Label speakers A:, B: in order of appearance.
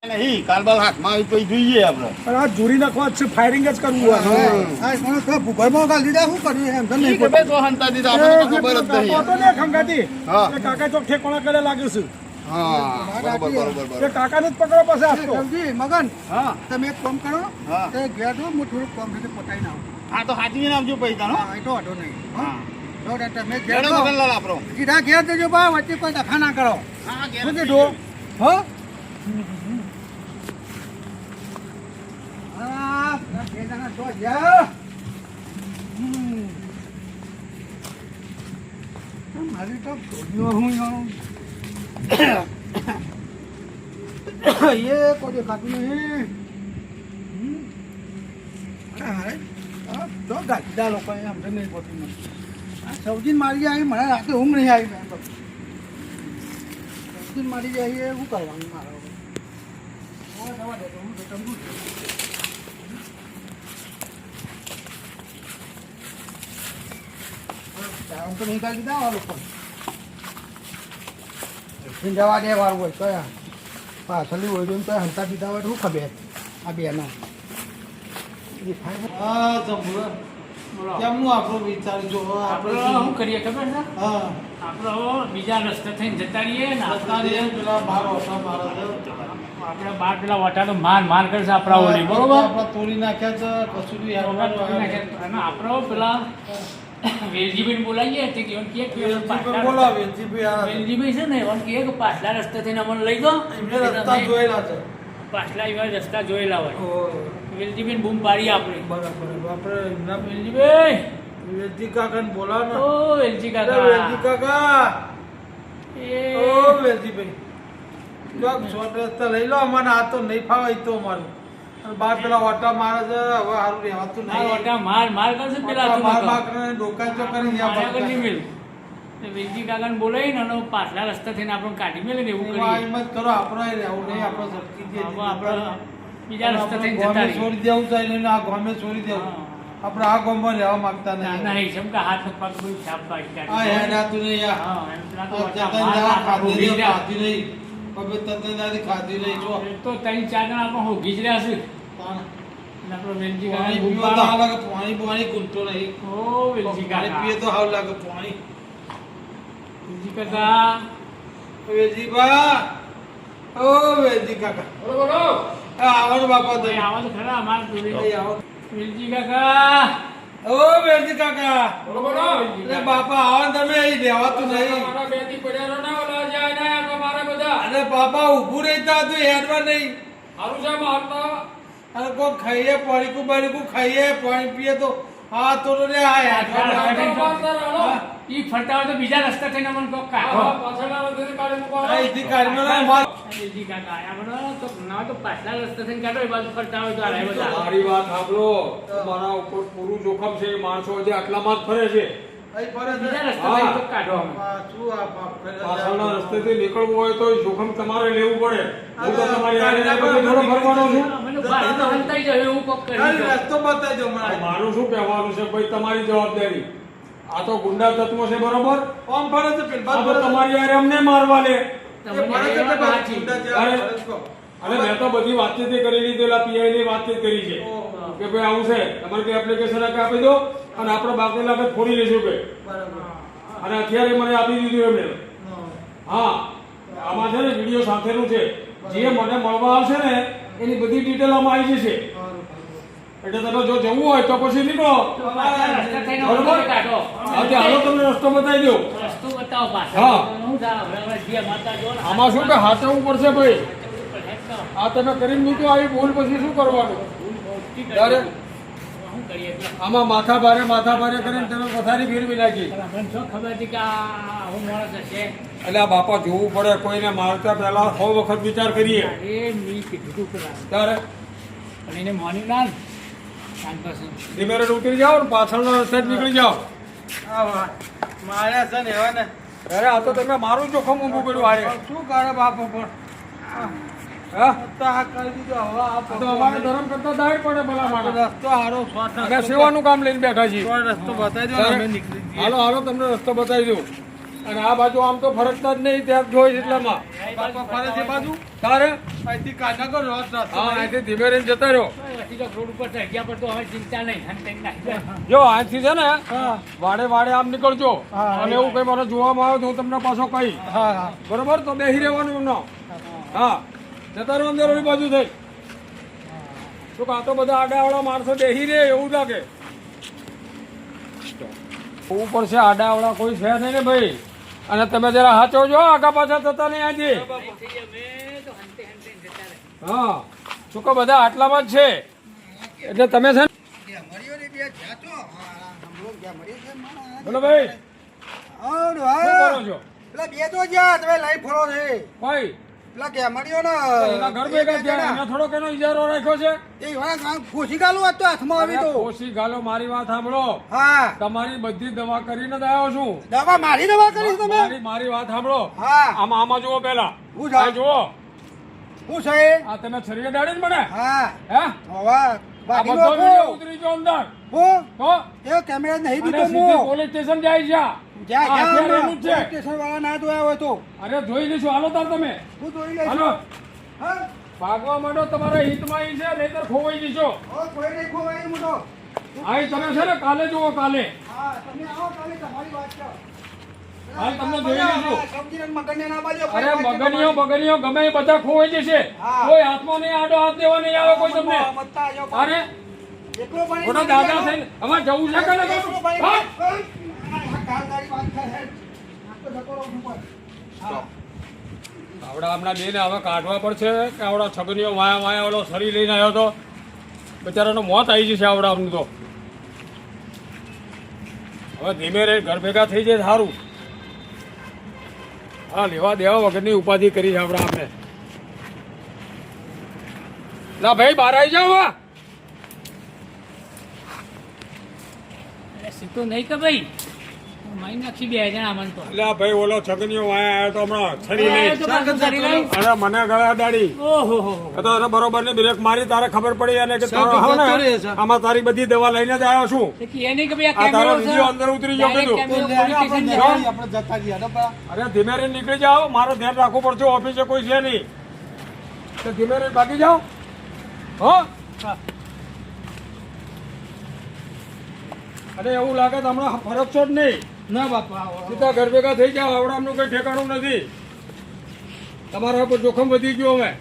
A: નહીં કાલબાલ હાથમાં આવી પછી જોઈએ આપણે.
B: પણ આ જોડી નાખવા જ છે, ફાયરિંગ જ કરવું હોય.
C: ભૂગોળમાં ગાલી દીધા શું કર્યું એમ તો નહીં
A: ઈ ખબર તો હંતા દીધા આપણને તો ખબર જ નહીં.
B: તો ને ખંગાતી
A: હા.
B: એ કાકા ચોક ઠેકોણા કરે લાગે છે.
A: હા બરોબર બરોબર
B: એ
A: બરોબર.
B: કાકાને જ પકડો પાસે આપતો.
C: સમજી મગન
A: હા
C: તમે એક કામ કરો
A: હા.
C: તો ઘેર જો હું થોડુંક કામ રીતે પતાવી નાખું.
A: હા તો હાચવીને આવજો પૈસા નો.
C: હા એ તો વાંધો નહીં
A: હા
C: જો ને તમે ઘેર
A: ઘેડો
C: જો
A: મગનલાલ આપણો.
C: સીધા ઘેર જજો બા વચ્ચે કોઈ દખા ના કરો.
A: હા ઘેર
C: શું કીધું હો હા ઘેર જણા જો જા. મારી તો છોડ્યો હું એ કોઈ દેખાતું નહીં. તો ગાડીદાર લોકો સમજે નહીં પડતું મને. આ સબ્જી મારી આવી મને રાતે ઊંઘ નહીં આવી. સબ્જી મારી જાય એ શું કરવાનું મારે હવે? જવા દે તો હું બેઠા છું. ચામ તો નહીં કાઢી દીધા આ લોકો. જવા દે વાળું હોય કયા પાછળની હોય તો હંતા દીધા હોય તો શું ખબર આ બેના કેમનું આપણો વિચાર જો
D: આપણે શું કરીએ ખબર છે
C: હા
D: આપણે બીજા રસ્તે થઈને જતા રહીએ ને
C: પેલા બાર ઓછા મારા
D: આપણે બાર પેલા વટાનો માર કરશે આપણા ઓલી બરોબર
C: આપણા તોડી નાખ્યા છે કશું બી
D: અને આપણો પેલા વેલજીભાઈ બોલાવીએ તે કે
C: બોલા વેલજીભાઈ
D: વેલજીભાઈ છે ને એમ કે પાછલા રસ્તે થઈને અમને લઈ દો
C: રસ્તા જોયેલા છે
D: પાછલા એવા રસ્તા જોયેલા હોય વેલજીભાઈ બૂમ પાડી આપણે
C: બરાબર આપણે એમના
D: વેલજીભાઈ
C: વેલજી કાકાને બોલાવો
D: ઓ વેલજી
C: ને
D: કાકા
C: વેલજી કાકા
D: એ
C: ઓ વેલજીભાઈ જો શોર્ટ રસ્તા લઈ લો મને આ તો નહીં ફાવે તો મારું બાર પેલા ઓટા મારે છે હવે સારું રહેવાતું
D: આ
C: નહીં
D: વટા માર કરશે પેલા તું
C: માર
D: નતો.
C: માર કરીને ડોકા ચો કરી
D: મારા આગળ નહીં મેલ. તે વેલજી કાકાને બોલાવીને અને પાછલા રસ્તા થઈને આપણે કાઢી મેલે ને એવું કરીએ
C: એમ જ કરો આપણે રહેવું નહીં આપણે સરકી દઈએ
D: હવે આપણે બીજા રસ્તા થઈને જતા
C: ગામે
D: રહીએ.
C: છોડી દેવું ચાલે ને આ ગામે છોડી દેવું
D: હા.
C: આપણે આ ગામમાં રહેવા માંગતા
D: ના
C: નહીં
D: નહીં જેમ કે હાથ પગ બધું છાપ પાડી
C: આ હેડ આતું નહીં યાર
D: હા એમ પેલા તો
C: આ
D: વટા
C: તતન
D: માર
C: દા
D: આપણે
C: ખાધી
D: હોગી જ
C: નહીં,
D: રહ્યા.
C: ખાધી નહીં હવે તતન દાદી ખાધી નહીં જો
D: એ તો 3-4 જણા આપણે હોગી જ રહ્યા છે
C: પાણી
D: અને આપણો વેલજી
C: પીવો
D: કાકા
C: તો હાવ લાગે પાણી ગુંટો નહીં
D: ઓ વેલજી
C: પાણી
D: કાકા
C: પીએ તો હાવ લાગે પાણી
D: વેલજી કાકા
C: વેજી બા ઓ વેજી કાકા
D: બોલો
C: આ આવડ બાપા
D: ભાઈ
C: તમે
D: આવો તો ખરા અમારા જોડે
C: અહીં આવો
D: વેલજી કાકા
C: ઓ વેજી કાકા
D: બોલો બોલો
C: અરે બાપા આવો ને તમે અહીં રહેવાતું નહીં
D: મારા બેટી પડ્યાનો ના ઓલા જાય ને અમારા બધા
C: અરે બાપા ઊભું રહેતા હતું હેડવા નહીં
D: હારું છે મારતા
C: અરે કોઈ ખાઈએ પાણીકું બાણીકું ખાઈએ પાણી પીએ તો હા તો રે આ હેડવા
D: ઈ ફરતા હોય તો બીજા રસ્તા થઈને અમને કોક કાઢો
C: અહીંથી કાઢવાનો માર
D: વેલજી કાકા આયા બનો તો ના તો પાછલા રસ્તા થઈને કાઢો એ બાજુ ફરતા હોય તો આ રહે બધા
E: મારી વાત સાંભળો મારા ઉપર પૂરું જોખમ છે માણસો હજી આટલામાં જ ફરે છે
C: અહીં ફરે છે.
D: બીજા રસ્તા થઈને તો કાઢો અમે
C: પાછું આ બાપ કરે છે.
E: પાછળના રસ્તેથી નીકળવું હોય તો એ જોખમ તમારે લેવું પડે હું તો તમારી હારે બધે થોડો ફરવાનો છું
D: મને બહાર તો હંતાઈ જાય એવું કોક
C: ખાલી
D: કરી
C: રસ્તો બતાવજો મને
E: મારું શું કહેવાનું છે ભાઈ તમારી જવાબદારી આ તો ગુંડા તત્વો છે બરોબર
C: ઓમ ફરે છે પેલ
E: આ
C: બાદ
E: તો તમારી હારે અમને મારવા લે
C: એ ફરે છે કે બાદ ગુંડા જેવા
E: અરે.
C: ફરે છે.
E: અને મેં તો બધી વાતચીત કરી લીધેલા પીઆઈ ની વાતચીત કરી છે કે ભાઈ આવું છે તમારે કઈ એપ્લિકેશન આપી દો અને આપણે બાપને લાગે ફોડી લઈશું કે
C: બરાબર
E: અને અત્યારે મને આપી દીધું એમને હા આમાં છે ને વિડીયો સાથેનું છે જે મને મળવા આવશે ને એની બધી ડિટેલ આમાં આવી જશે એટલે તમે જો જવું હોય તો પછી નીકળો
D: પાછલા રસ્તા થઈને
E: બરોબર?
D: અમને કાઢો
E: આજે હાલો તમને રસ્તો બતાવી દઉં
D: રસ્તો બતાવો પાછળ
E: હા.
D: હું જા હવે જે માતા જો ને
E: આમાં શું કે હાચવવું પડશે ભાઈ આ તમે કરીને મૂક્યો આવી ભૂલ પછી શું કરવાનું ત્યારે
D: શું કરીએ
E: આમાં માથા ભારે કરીને તમે પથારી ફેરવી નાખી
D: મને શું ખબર હતી કે આ આવો માણસ હશે
E: એટલે આ બાપા જોવું પડે કોઈને મારતા પહેલા 100 વખત વિચાર કરીએ
D: અરે મેં કીધું તું પેલા
E: ત્યારે
D: પણ એને માન્યું ના ને. કાન પાસે
E: ધીમે રેડ ઉતરી જાઓ ને પાછળનો રસ્તે જ નીકળી જાઓ
C: આ વાહ. માર્યા છે ને એવા ને
E: અરે આ તો તમે મારું જોખમ ઊભું કર્યું હારે
C: શું કરે બાપો પણ
E: હા
C: તો આ કરી દીધો હવે આ
E: તો અમારે ધર્મ કરતા દાય પડે ભલા માણસ
C: રસ્તો હારો શોર્ટ
E: અમે સેવાનું કામ લઈને બેઠા છીએ
C: રસ્તો બતાવી દો ને અમે નીકળી જઈએ
E: હાલો તમને રસ્તો બતાવી દઉં અને આ બાજુ આમ તો ફરકતા જ નહીં ત્યાં જોઈશ એટલામાં
C: બાપા ફરે છે બાજુ
E: તારે
C: અહીંથી કાઢના કરો રોજ રાત
E: હા અહીંથી ધીમે રહીને જતા રહ્યો
D: હજી તો રોડ ઉપર ચડ્યા પર તો હવે ચિંતા નહીં અને તેમ નાખી
E: જો અહીંથી છે ને વાડે વાડે આમ નીકળજો અને એવું કઈ મને જોવામાં આવે તો હું તમને પાછો કહી
C: હા હા
E: બરોબર તો બેસી રહેવાનું એમનો હા જતા રહો અંદર ઓલી બાજુ થઈ શું કાં તો બધા આડાવાળા માણસો બેસી રહે એવું લાગે ઉપર છે આડાવાળા કોઈ છે નહીં ને ભાઈ અને તમે જરા હાચવજો આગા પાછા થતા નહીં આજે
D: અમે તો હંતે હંતે જતા રહે
E: હા શું કહો બધા આટલામાં જ છે એટલે તમે છે ને બોલો ભાઈ શું કરો છો
B: પેલા બે તો જ્યાં તમે લઈ ફરો છે
E: ભાઈ
B: પેલા કેમડીઓ ને
E: એના ઘર ભેગા થયા એને થોડોક એનો ઇજારો રાખ્યો છે
B: એ ખુશી ગાલું વાત તો હાથમાં આવી તો
E: કોશી ગાલો મારી વાત સાંભળો
B: હા
E: તમારી બધી દવા કરીને જ આવ્યો છું
B: દવા મારી દવા કરી તમે
E: મારી વાત સાંભળો
B: હા
E: આમાં જુઓ પેલા
B: હું છે?
E: આ જુઓ
B: હું છે
E: આ તમે છરીએ દાડી ને મને
B: હા
E: હે
B: હવે
E: આ
B: બાકી
E: બધો
B: લોકો
E: વિડીયો ઉતરી ગયો અંદર
B: હું
E: તો
B: એ કેમેરા નહીં
E: અને
B: દીધો
E: સીધી
B: હું
E: પોલીસ સ્ટેશન જાય છે આ.
B: જ્યાં
E: આ અત્યારે
B: જ્યાં
E: એનું જ છે
B: સ્ટેશન વાળા ના જોયા હોય તો
E: અરે જોઈ લઈશું હાલો તાર તમે
B: હું જોઈ લઈશ
E: હાલો
B: હા
E: ભાગવા માંડો તમારા હિતમાં ઈ છે નહીતર ખોવાઈ જશો
B: કોઈ નહીં ખોવાય મોટો
E: આ તમે છે ને કાલે જુઓ કાલે
B: હા તમે આવો કાલે તમારી વાત છે
E: હાલ તમને જોઈ લઈશું
B: સમજીને મગનને ના બાજુ
E: અરે બગનીઓ ગમે એ બધા ખોવાઈ જશે
B: હા.
E: કોઈ હાથમાં નહીં આડો હાથ દેવા નહીં આવે કોઈ તમને અરે
B: એકલો પણ
E: મોટા દાદા થઈને અમારે જવું છે કાલે
B: એકલો પણ
E: હા?
B: કાલદારી વાત કરે આખો ધક્કો રહું ઉપર હા
E: આવડા હમણાં બેને હવે કાઢવા પડશે કે આવડા છગનીઓ વાયા ઓલો શરીર લઈને આવ્યો તો બિચારાનું મોત આવી જશે આવડા અમને તો હવે ધીમે રહી ઘર ભેગા થઈ જાય સારું હા લેવા દેવા વગરની ઉપાધિ કરી છે આપણા આપણે ના ભાઈ બહાર આવી જાઓ વા
D: એટલે સીધું નહીં કે ભાઈ મારી નાખી 2 જણા આમાં તો
E: એટલે આ ભાઈ ઓલો છગનીઓ વાયા આવ્યો તો હમણાં છરી
D: એ
E: લઈ
D: તો પાછું કરી લઈ.
E: અરે મને ગળા દાડી
D: ઓહો હો
E: એ તો એને બરોબર ની બ્રેક મારી તારે ખબર પડી અને કે તારો આવો ને આમાં તારી બધી દવા લઈને જ આવ્યો છું
D: એ નહીં કે ભાઈ
E: આ તારો
D: કેમેરો છે.
E: વિડીયો અંદર ઉતરી ગયો
D: Direct
E: કીધું
D: camera police station જાય.
B: આપણે જતા રહ્યા
E: અરે ધીમે રહીને નીકળી જાઓ મારે ધ્યાન રાખવું પડશે ઓફિસે કોઈ છે નહીં તો ધીમે રહીને ભાગી જાઓ હો અરે એવું લાગે તો હમણાં ફરક છો જ નહીં
C: ના બાપા
E: સીધા ઘર ભેગા થઈ જાઓ આવડાનું કઈ ઠેકાણું નથી તમારા ઉપર જોખમ વધી ગયું હવે